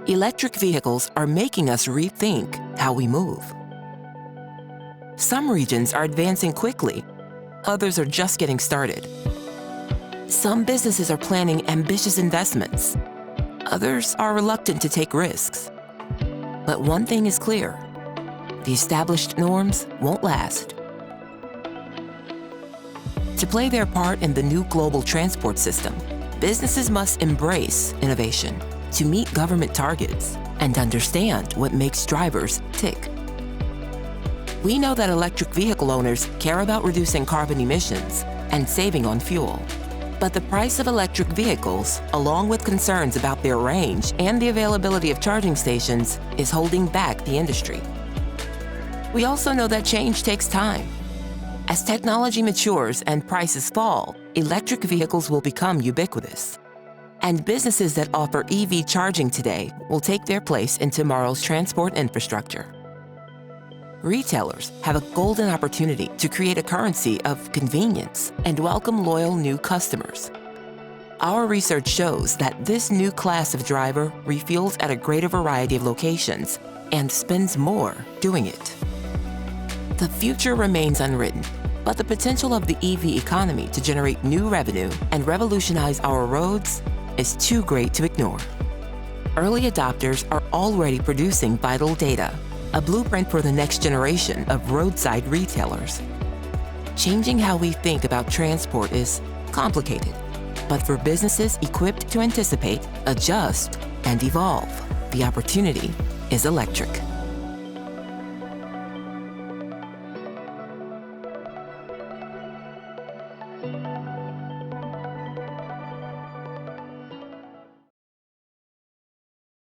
Electric vehicles are making us rethink how we move. Some regions are advancing quickly, others are just getting started. Some businesses are planning ambitious investments, others are reluctant to take risks. But one thing is clear: the established norms won't last. To play their part in the new global transport system, businesses must embrace innovation to meet government targets and understand what makes drivers tick. We know that electric vehicle owners care about reducing carbon emissions and saving on fuel. But the price of electric vehicles, along with concerns about their range and the availability of charging stations, is holding back the industry. We also know that change takes time. As technology matures and prices fall, electric vehicles will become ubiquitous. And businesses that offer EV charging today will take their place in tomorrow's transport infrastructure. Retailers have a golden opportunity to create a currency of convenience and welcome loyal new customers. Our research shows that this new class of driver refuels at a greater variety of locations and spends more doing it. The future remains unwritten, but the potential of the EV economy to generate new revenue and revolutionize our roads is too great to ignore. Early adopters are already producing vital data, a blueprint for the next generation of roadside retailers. Changing how we think about transport is complicated, but for businesses equipped to anticipate, adjust, and evolve, the opportunity is electric.